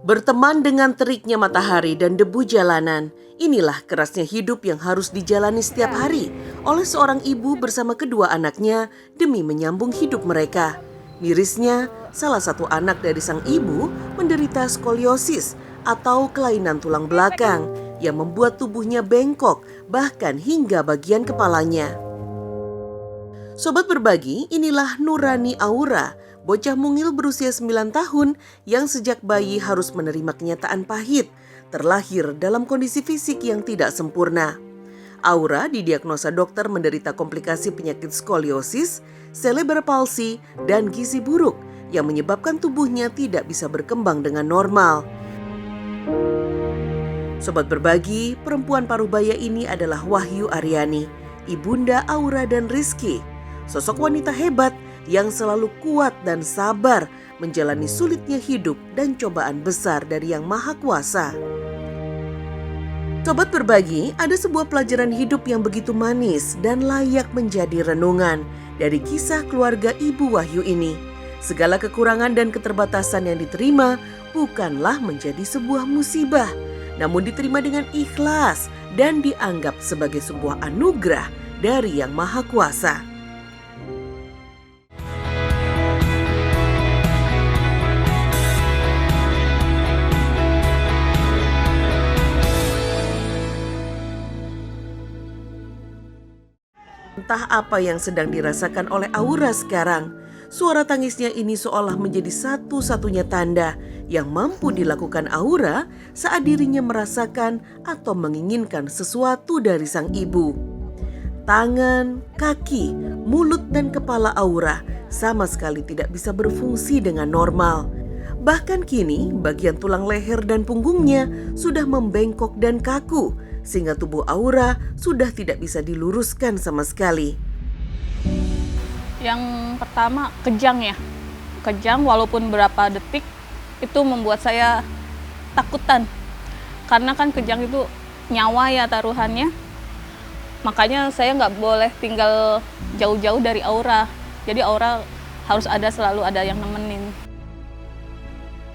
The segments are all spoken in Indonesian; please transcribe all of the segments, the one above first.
Berteman dengan teriknya matahari dan debu jalanan, inilah kerasnya hidup yang harus dijalani setiap hari oleh seorang ibu bersama kedua anaknya demi menyambung hidup mereka. Mirisnya, salah satu anak dari sang ibu menderita skoliosis atau kelainan tulang belakang yang membuat tubuhnya bengkok bahkan hingga bagian kepalanya. Sobat Berbagi, inilah Nurani Aura, bocah mungil berusia 9 tahun yang sejak bayi harus menerima kenyataan pahit, terlahir dalam kondisi fisik yang tidak sempurna. Aura didiagnosa dokter menderita komplikasi penyakit skoliosis, cerebral palsy, dan gizi buruk yang menyebabkan tubuhnya tidak bisa berkembang dengan normal. Sobat Berbagi, perempuan parubaya ini adalah Wahyu Aryani, ibunda Aura dan Rizky. Sosok wanita hebat yang selalu kuat dan sabar menjalani sulitnya hidup dan cobaan besar dari Yang Maha Kuasa. Sobat Berbagi, ada sebuah pelajaran hidup yang begitu manis dan layak menjadi renungan dari kisah keluarga Ibu Wahyu ini. Segala kekurangan dan keterbatasan yang diterima bukanlah menjadi sebuah musibah, namun diterima dengan ikhlas dan dianggap sebagai sebuah anugerah dari Yang Maha Kuasa. Entah apa yang sedang dirasakan oleh Aura sekarang. Suara tangisnya ini seolah menjadi satu-satunya tanda yang mampu dilakukan Aura saat dirinya merasakan atau menginginkan sesuatu dari sang ibu. Tangan, kaki, mulut, dan kepala Aura sama sekali tidak bisa berfungsi dengan normal. Bahkan kini bagian tulang leher dan punggungnya sudah membengkok dan kaku, sehingga tubuh Aura sudah tidak bisa diluruskan sama sekali. Yang pertama kejang ya. Kejang walaupun berapa detik itu membuat saya takutan. Karena kan kejang itu nyawa ya taruhannya. Makanya saya nggak boleh tinggal jauh-jauh dari Aura. Jadi Aura harus selalu ada yang nemenin.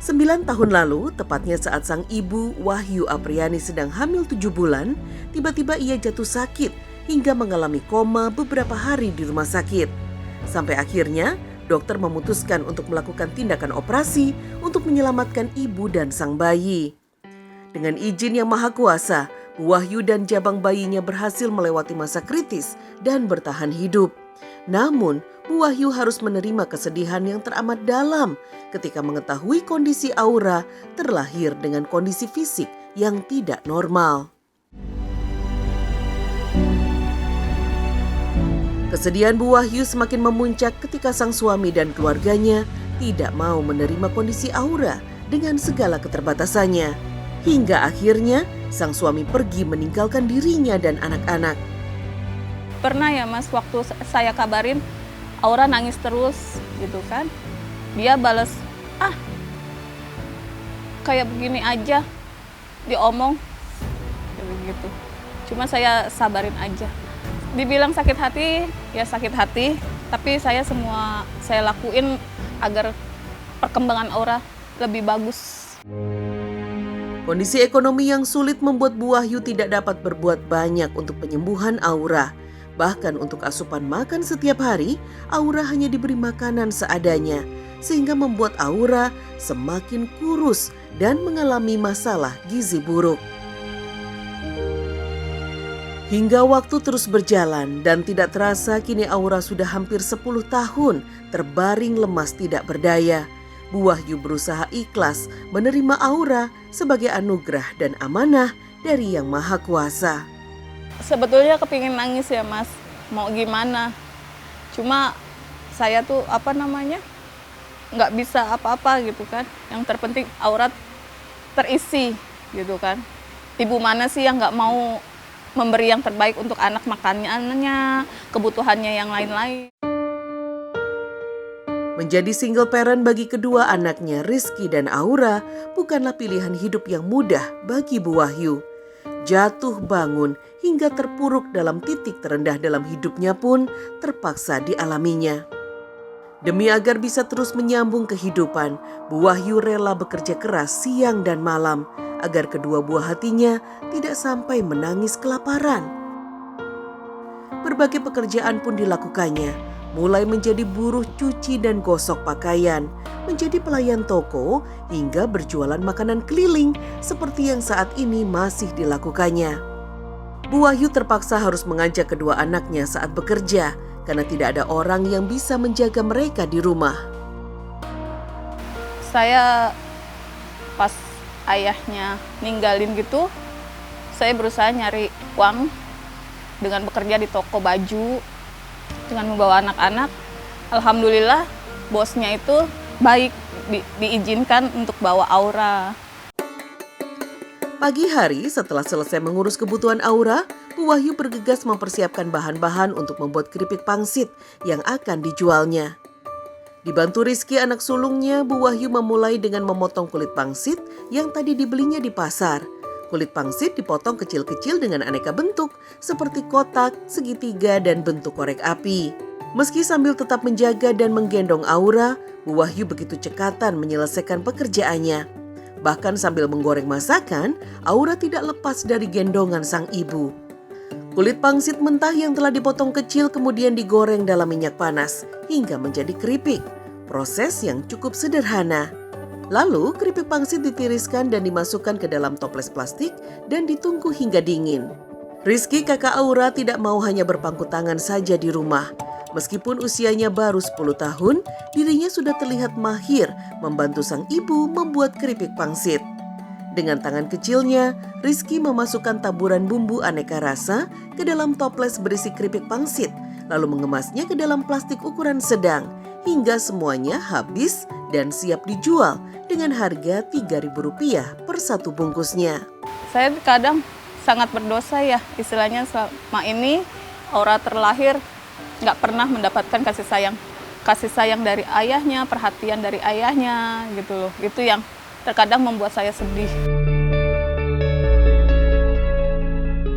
9 tahun lalu, tepatnya saat sang ibu Wahyu Apriani sedang hamil 7 bulan, tiba-tiba ia jatuh sakit hingga mengalami koma beberapa hari di rumah sakit. Sampai akhirnya, dokter memutuskan untuk melakukan tindakan operasi untuk menyelamatkan ibu dan sang bayi. Dengan izin Yang Maha Kuasa, Wahyu dan jabang bayinya berhasil melewati masa kritis dan bertahan hidup. Namun, Bu Wahyu harus menerima kesedihan yang teramat dalam ketika mengetahui kondisi Aura terlahir dengan kondisi fisik yang tidak normal. Kesedihan Bu Wahyu semakin memuncak ketika sang suami dan keluarganya tidak mau menerima kondisi Aura dengan segala keterbatasannya. Hingga akhirnya sang suami pergi meninggalkan dirinya dan anak-anak. Pernah ya Mas, waktu saya kabarin Aura nangis terus gitu kan. Dia balas, kayak begini aja diomong gitu. Cuma saya sabarin aja. Dibilang sakit hati, ya sakit hati. Tapi saya lakuin agar perkembangan Aura lebih bagus. Kondisi ekonomi yang sulit membuat Bu Wahyu tidak dapat berbuat banyak untuk penyembuhan Aura. Bahkan untuk asupan makan setiap hari, Aura hanya diberi makanan seadanya, sehingga membuat Aura semakin kurus dan mengalami masalah gizi buruk. Hingga waktu terus berjalan dan tidak terasa kini Aura sudah hampir 10 tahun terbaring lemas tidak berdaya. Bu Wahyu berusaha ikhlas menerima Aura sebagai anugerah dan amanah dari Yang Maha Kuasa. Sebetulnya kepingin nangis ya Mas, mau gimana. Cuma saya tuh nggak bisa apa-apa gitu kan. Yang terpenting Aura terisi gitu kan. Ibu mana sih yang nggak mau memberi yang terbaik untuk anak, makanannya, kebutuhannya yang lain-lain. Menjadi single parent bagi kedua anaknya Rizky dan Aura bukanlah pilihan hidup yang mudah bagi Bu Wahyu. Jatuh bangun hingga terpuruk dalam titik terendah dalam hidupnya pun terpaksa dialaminya. Demi agar bisa terus menyambung kehidupan, Bu Wahyu rela bekerja keras siang dan malam agar kedua buah hatinya tidak sampai menangis kelaparan. Berbagai pekerjaan pun dilakukannya, mulai menjadi buruh cuci dan gosok pakaian, menjadi pelayan toko, hingga berjualan makanan keliling seperti yang saat ini masih dilakukannya. Bu Wahyu terpaksa harus mengajak kedua anaknya saat bekerja karena tidak ada orang yang bisa menjaga mereka di rumah. Saya pas ayahnya ninggalin gitu, saya berusaha nyari uang dengan bekerja di toko baju, dengan membawa anak-anak. Alhamdulillah bosnya itu baik, diizinkan untuk bawa Aura. Pagi hari setelah selesai mengurus kebutuhan Aura, Bu Wahyu bergegas mempersiapkan bahan-bahan untuk membuat keripik pangsit yang akan dijualnya. Dibantu Rizky anak sulungnya, Bu Wahyu memulai dengan memotong kulit pangsit yang tadi dibelinya di pasar. Kulit pangsit dipotong kecil-kecil dengan aneka bentuk seperti kotak, segitiga, dan bentuk korek api. Meski sambil tetap menjaga dan menggendong Aura, Bu Wahyu begitu cekatan menyelesaikan pekerjaannya. Bahkan sambil menggoreng masakan, Aura tidak lepas dari gendongan sang ibu. Kulit pangsit mentah yang telah dipotong kecil kemudian digoreng dalam minyak panas hingga menjadi keripik. Proses yang cukup sederhana. Lalu keripik pangsit ditiriskan dan dimasukkan ke dalam toples plastik dan ditunggu hingga dingin. Rizky kakak Aura tidak mau hanya berpangku tangan saja di rumah. Meskipun usianya baru 10 tahun, dirinya sudah terlihat mahir membantu sang ibu membuat keripik pangsit. Dengan tangan kecilnya, Rizky memasukkan taburan bumbu aneka rasa ke dalam toples berisi keripik pangsit, lalu mengemasnya ke dalam plastik ukuran sedang, hingga semuanya habis dan siap dijual dengan harga Rp3.000 per satu bungkusnya. Saya kadang sangat berdosa ya, istilahnya selama ini Aura terlahir nggak pernah mendapatkan kasih sayang dari ayahnya, perhatian dari ayahnya gitu loh. Itu yang terkadang membuat saya sedih.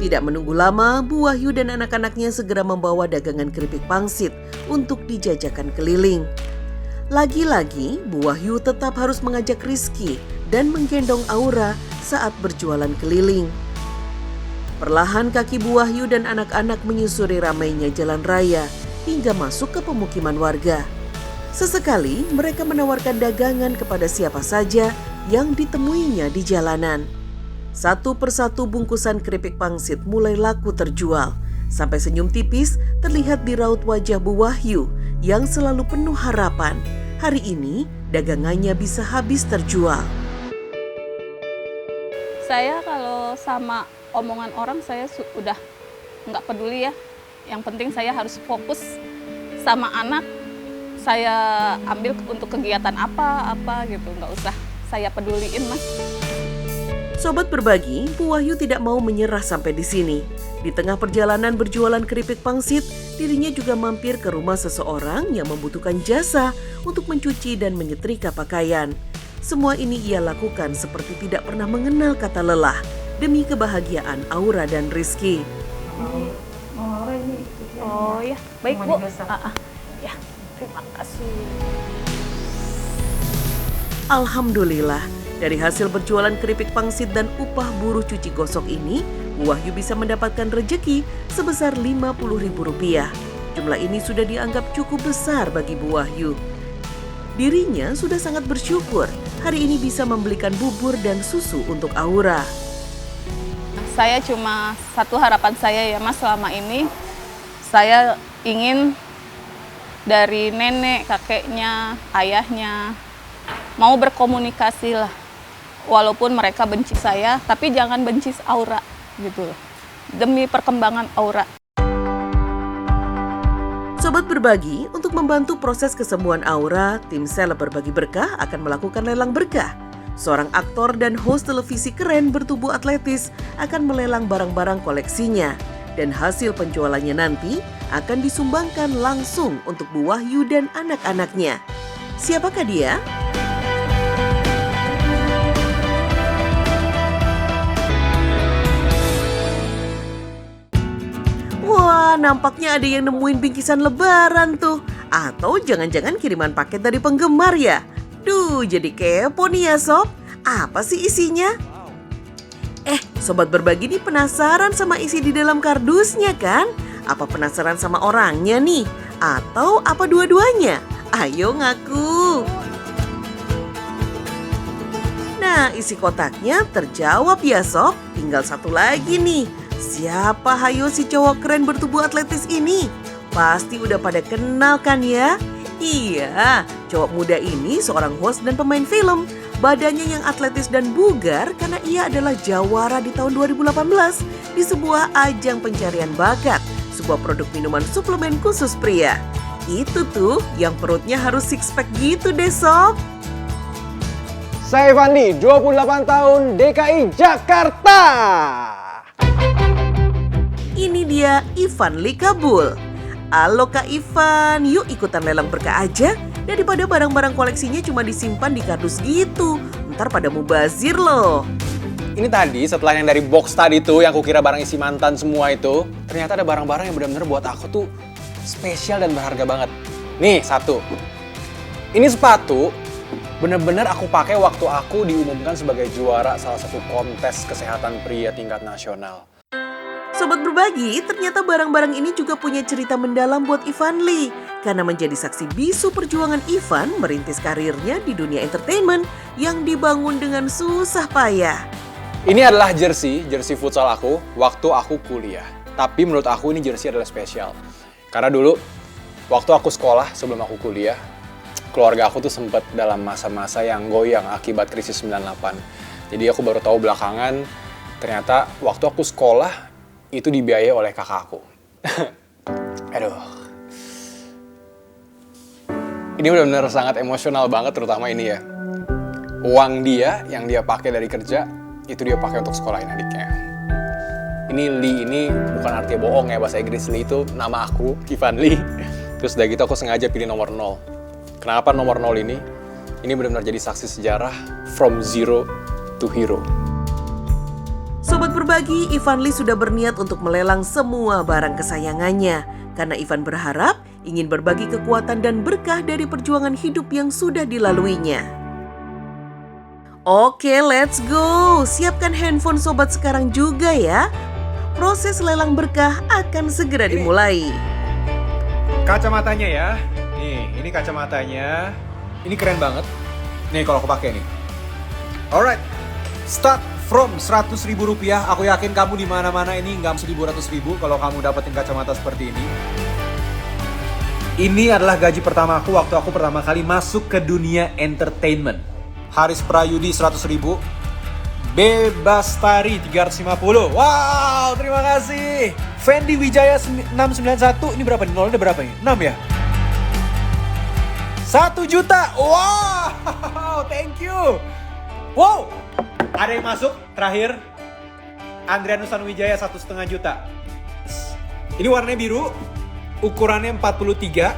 Tidak menunggu lama, Bu Wahyu dan anak-anaknya segera membawa dagangan keripik pangsit untuk dijajakan keliling. Lagi-lagi, Bu Wahyu tetap harus mengajak Rizky dan menggendong Aura saat berjualan keliling. Perlahan kaki Bu Wahyu dan anak-anak menyusuri ramainya jalan raya hingga masuk ke pemukiman warga. Sesekali mereka menawarkan dagangan kepada siapa saja yang ditemuinya di jalanan. Satu persatu bungkusan keripik pangsit mulai laku terjual. Sampai senyum tipis terlihat di raut wajah Bu Wahyu yang selalu penuh harapan. Hari ini dagangannya bisa habis terjual. Saya kalau sama omongan orang saya udah nggak peduli ya. Yang penting saya harus fokus sama anak. Saya ambil untuk kegiatan apa gitu, nggak usah saya peduliin mas. Sobat Berbagi, Bu Wahyu tidak mau menyerah sampai di sini. Di tengah perjalanan berjualan keripik pangsit, dirinya juga mampir ke rumah seseorang yang membutuhkan jasa untuk mencuci dan menyetrika pakaian. Semua ini ia lakukan seperti tidak pernah mengenal kata lelah demi kebahagiaan Aura dan Rizky. Oh ya, baik Bu. Ya, terima kasih. Alhamdulillah, dari hasil berjualan keripik pangsit dan upah buruh cuci gosok ini, Bu Wahyu bisa mendapatkan rejeki sebesar Rp50.000. Jumlah ini sudah dianggap cukup besar bagi Bu Wahyu. Dirinya sudah sangat bersyukur hari ini bisa membelikan bubur dan susu untuk Aura. Saya cuma satu harapan saya ya mas selama ini, saya ingin dari nenek, kakeknya, ayahnya mau berkomunikasi lah. Walaupun mereka benci saya, tapi jangan benci Aura gitu loh. Demi perkembangan Aura. Sobat Berbagi, untuk membantu proses kesembuhan Aura, tim Seleb Berbagi Berkah akan melakukan lelang berkah. Seorang aktor dan host televisi keren bertubuh atletis akan melelang barang-barang koleksinya. Dan hasil penjualannya nanti akan disumbangkan langsung untuk Bu Wahyu dan anak-anaknya. Siapakah dia? Wah, nampaknya ada yang nemuin bingkisan lebaran tuh. Atau jangan-jangan kiriman paket dari penggemar ya? Duh, jadi kepo nih ya sob. Apa sih isinya? Sobat Berbagi nih penasaran sama isi di dalam kardusnya kan? Apa penasaran sama orangnya nih? Atau apa dua-duanya? Ayo ngaku. Nah, isi kotaknya terjawab ya sob. Tinggal satu lagi nih. Siapa hayo si cowok keren bertubuh atletis ini? Pasti udah pada kenal kan ya? Iya, cowok muda ini seorang host dan pemain film. Badannya yang atletis dan bugar karena ia adalah jawara di tahun 2018 di sebuah ajang pencarian bakat, sebuah produk minuman suplemen khusus pria. Itu tuh yang perutnya harus six pack gitu deh sob. Saya Fandi, 28 tahun, DKI Jakarta. Ini dia Ivan Likabul. Halo Kak Ivan, yuk ikutan lelang berkah aja. Daripada barang-barang koleksinya cuma disimpan di kardus gitu. Ntar pada mubazir loh. Ini tadi setelah yang dari box tadi tuh yang kukira barang isi mantan semua itu, ternyata ada barang-barang yang benar-benar buat aku tuh spesial dan berharga banget. Nih, satu. Ini sepatu benar-benar aku pakai waktu aku diumumkan sebagai juara salah satu kontes kesehatan pria tingkat nasional. Sobat Berbagi, ternyata barang-barang ini juga punya cerita mendalam buat Ivan Lee. Karena menjadi saksi bisu perjuangan Ivan merintis karirnya di dunia entertainment yang dibangun dengan susah payah. Ini adalah jersey futsal aku waktu aku kuliah. Tapi menurut aku ini jersey adalah spesial. Karena dulu waktu aku sekolah sebelum aku kuliah, keluarga aku tuh sempat dalam masa-masa yang goyang akibat krisis 98. Jadi aku baru tahu belakangan ternyata waktu aku sekolah itu dibiayai oleh kakak aku. Aduh. Ini benar-benar sangat emosional banget, terutama ini ya. Uang dia yang dia pakai dari kerja, itu dia pakai untuk sekolahin adiknya. Ini Lee ini bukan artinya bohong ya, bahasa Inggris Lee itu nama aku, Ivan Lee. Terus dari gitu aku sengaja pilih nomor 0. Kenapa nomor 0 ini? Ini benar-benar jadi saksi sejarah from zero to hero. Sobat Berbagi, Ivan Lee sudah berniat untuk melelang semua barang kesayangannya. Karena Ivan berharap ingin berbagi kekuatan dan berkah dari perjuangan hidup yang sudah dilaluinya. Oke, let's go. Siapkan handphone sobat sekarang juga ya. Proses lelang berkah akan segera dimulai. Kacamatanya ya. Nih, ini kacamatanya. Ini keren banget. Nih kalau aku pakai nih. Alright. Start from Rp100.000. Aku yakin kamu di mana-mana ini nggak 100.000 kalau kamu dapetin kacamata seperti ini. Ini adalah gaji pertamaku waktu aku pertama kali masuk ke dunia entertainment. Haris Prayudi 100.000. Bebastari 350. Wow, terima kasih. Fendi Wijaya 691. Ini berapa nih? Nolnya berapa nih? 6 ya? 1 juta. Wow, thank you. Wow, ada yang masuk terakhir. Andrianus Wijaya 1,5 juta. Ini warnanya biru. Ukurannya 43.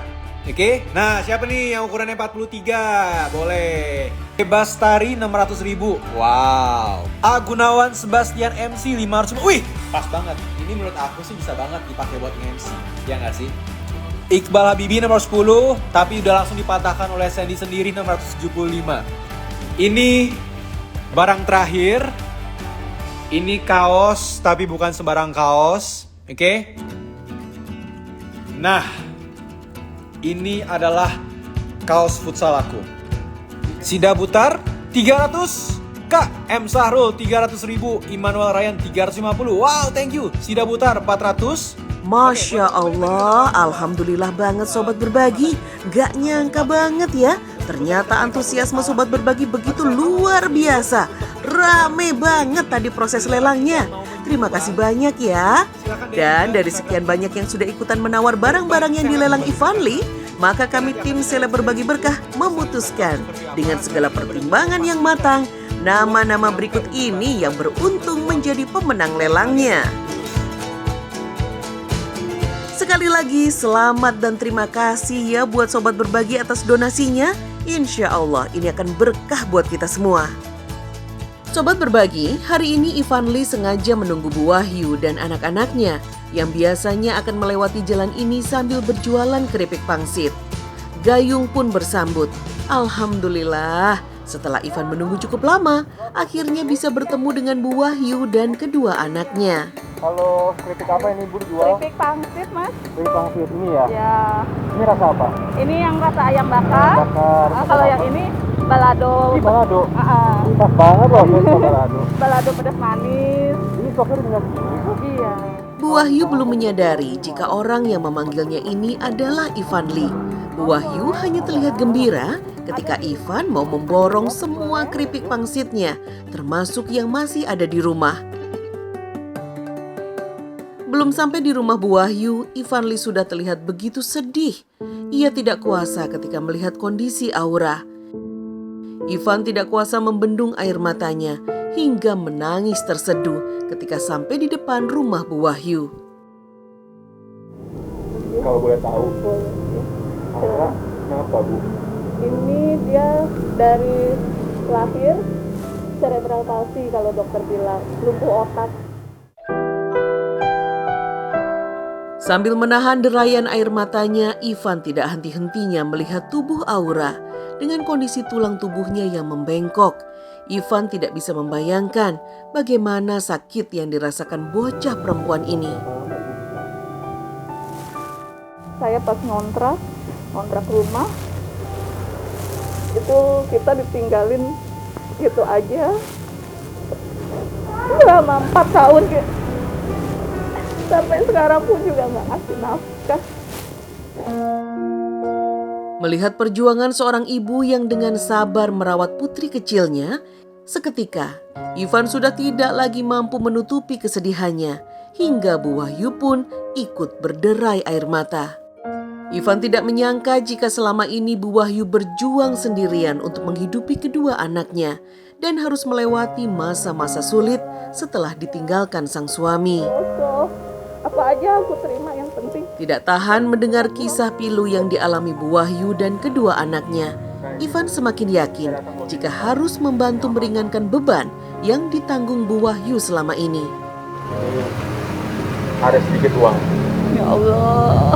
Oke. Nah, siapa nih yang ukurannya 43? Boleh. Bebastari 600.000. Wow. Agunawan Sebastian MC 500. Wih, pas banget. Ini menurut aku sih bisa banget dipakai buat MC. Ya nggak sih? Iqbal Habibie nomor 10, tapi udah langsung dipatahkan oleh Sandy sendiri 675. Ini barang terakhir. Ini kaos, tapi bukan sembarang kaos. Oke? Nah, ini adalah kaos futsal aku. Sida Butar 300, Kak M Sahrul 300.000, Immanuel Ryan 350. Wow, thank you. Sida Butar 400. Masya Allah, Alhamdulillah banget Sobat Berbagi. Gak nyangka banget ya. Ternyata antusiasme Sobat Berbagi begitu luar biasa. Rame banget tadi proses lelangnya. Terima kasih banyak ya. Dan dari sekian banyak yang sudah ikutan menawar barang-barang yang dilelang Ivan Lee, maka kami tim Seleb Berbagi Berkah memutuskan dengan segala pertimbangan yang matang, nama-nama berikut ini yang beruntung menjadi pemenang lelangnya. Sekali lagi selamat dan terima kasih ya buat Sobat Berbagi atas donasinya. Insya Allah ini akan berkah buat kita semua. Sobat Berbagi, hari ini Ivan Lee sengaja menunggu Bu Wahyu dan anak-anaknya yang biasanya akan melewati jalan ini sambil berjualan keripik pangsit. Gayung pun bersambut. Alhamdulillah, setelah Ivan menunggu cukup lama, akhirnya bisa bertemu dengan Bu Wahyu dan kedua anaknya. Halo, keripik apa ini Bu dijual? Keripik pangsit, Mas. Keripik pangsit ini ya? Ya. Ini rasa apa? Ini yang rasa ayam bakar. Bakar. Kalau yang ini balado. Ini balado. Ah, Ini pas banget loh, ini balado. balado pedas manis. Ini stoknya dengan segini. Iya. Bu Wahyu belum menyadari jika orang yang memanggilnya ini adalah Ivan Lee. Bu Wahyu hanya terlihat gembira ketika Ivan mau memborong semua keripik pangsitnya, termasuk yang masih ada di rumah. Belum sampai di rumah Bu Wahyu, Ivan Lee sudah terlihat begitu sedih. Ia tidak kuasa ketika melihat kondisi Aura. Ivan tidak kuasa membendung air matanya hingga menangis terseduh ketika sampai di depan rumah Bu Wahyu. Kalau boleh tahu, Aura kenapa Bu? Ini dia dari lahir cerebral palsy kalau dokter bilang, lumpuh otak. Sambil menahan derayan air matanya, Ivan tidak henti-hentinya melihat tubuh Aura dengan kondisi tulang tubuhnya yang membengkok. Ivan tidak bisa membayangkan bagaimana sakit yang dirasakan bocah perempuan ini. Saya pas ngontrak rumah, itu kita ditinggalin gitu aja selama 4 tahun. Sampai sekarang pun juga nggak ngasih nafkah. Melihat perjuangan seorang ibu yang dengan sabar merawat putri kecilnya, seketika Ivan sudah tidak lagi mampu menutupi kesedihannya, hingga Bu Wahyu pun ikut berderai air mata. Ivan tidak menyangka jika selama ini Bu Wahyu berjuang sendirian untuk menghidupi kedua anaknya dan harus melewati masa-masa sulit setelah ditinggalkan sang suami. So, apa aja aku terima, yang penting. Tidak tahan mendengar kisah pilu yang dialami Bu Wahyu dan kedua anaknya, Ivan semakin yakin jika harus membantu meringankan beban yang ditanggung Bu Wahyu selama ini. Ada sedikit uang. Ya Allah.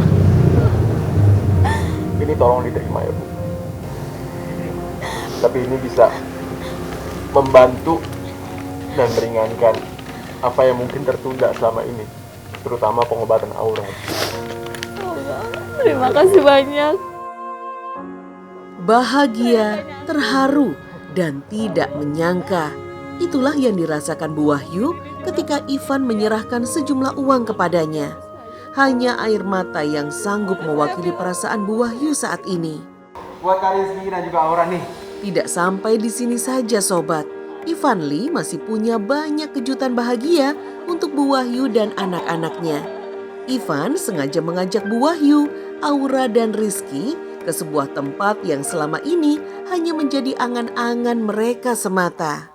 Ini tolong diterima ya Bu. Tapi ini bisa membantu dan meringankan apa yang mungkin tertunda selama ini, terutama pengobatan Aura. Allah, terima kasih banyak. Bahagia, terharu, dan tidak menyangka. Itulah yang dirasakan Bu Wahyu ketika Ivan menyerahkan sejumlah uang kepadanya. Hanya air mata yang sanggup mewakili perasaan Bu Wahyu saat ini. Buat Kak Rizky dan juga Aura nih. Tidak sampai di sini saja sobat. Ivan Lee masih punya banyak kejutan bahagia untuk Bu Wahyu dan anak-anaknya. Ivan sengaja mengajak Bu Wahyu, Aura, dan Rizky ke sebuah tempat yang selama ini hanya menjadi angan-angan mereka semata.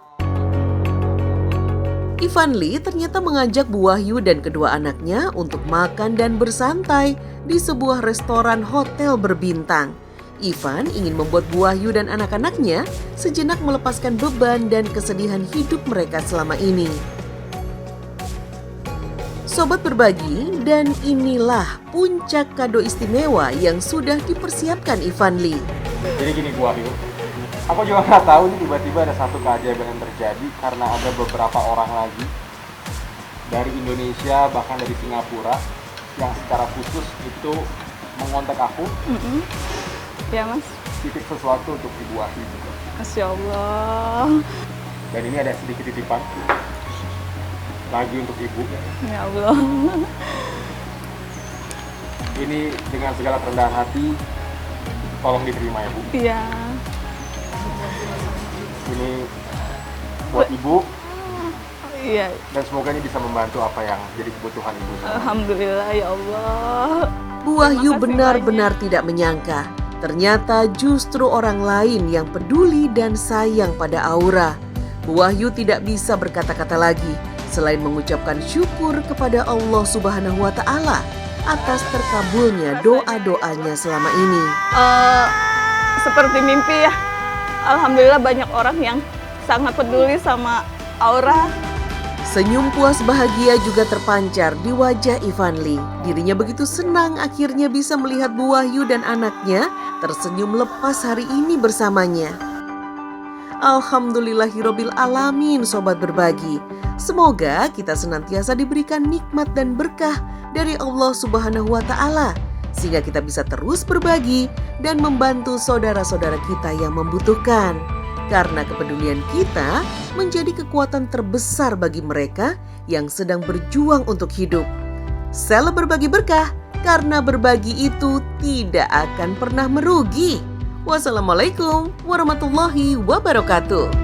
Ivan Lee ternyata mengajak Bu Wahyu dan kedua anaknya untuk makan dan bersantai di sebuah restoran hotel berbintang. Ivan ingin membuat Bu Wahyu dan anak-anaknya sejenak melepaskan beban dan kesedihan hidup mereka selama ini. Sobat berbagi, dan inilah puncak kado istimewa yang sudah dipersiapkan Ivan Lee. Jadi gini Bu Wahyu, aku juga nggak tahu nih tiba-tiba ada satu keajaiban yang terjadi karena ada beberapa orang lagi dari Indonesia bahkan dari Singapura yang secara khusus itu mengontak aku Ya Mas. titip sesuatu untuk Ibu Wahyu juga. Masya Allah. Dan ini ada sedikit titipan lagi untuk Ibu. Ya Allah. Ini dengan segala kerendahan hati, tolong diterima ya Bu. Iya. Ini buat Ibu Iya. dan semoga ini bisa membantu apa yang jadi kebutuhan Ibu. Alhamdulillah ya Allah. Bu Wahyu Terima kasih benar-benar tidak menyangka. Ternyata justru orang lain yang peduli dan sayang pada Aura. Bu Wahyu tidak bisa berkata-kata lagi selain mengucapkan syukur kepada Allah Subhanahu wa Ta'ala atas terkabulnya doa-doanya selama ini. Seperti mimpi ya. Alhamdulillah banyak orang yang sangat peduli sama Aura. Senyum puas bahagia juga terpancar di wajah Ivanli. Dirinya begitu senang akhirnya bisa melihat Bu Wahyu dan anaknya tersenyum lepas hari ini bersamanya. Alhamdulillahirobbil alamin, sobat berbagi. Semoga kita senantiasa diberikan nikmat dan berkah dari Allah Subhanahu wa Ta'ala, sehingga kita bisa terus berbagi dan membantu saudara-saudara kita yang membutuhkan. Karena kepedulian kita menjadi kekuatan terbesar bagi mereka yang sedang berjuang untuk hidup. Sela berbagi berkah, karena berbagi itu tidak akan pernah merugi. Wassalamualaikum warahmatullahi wabarakatuh.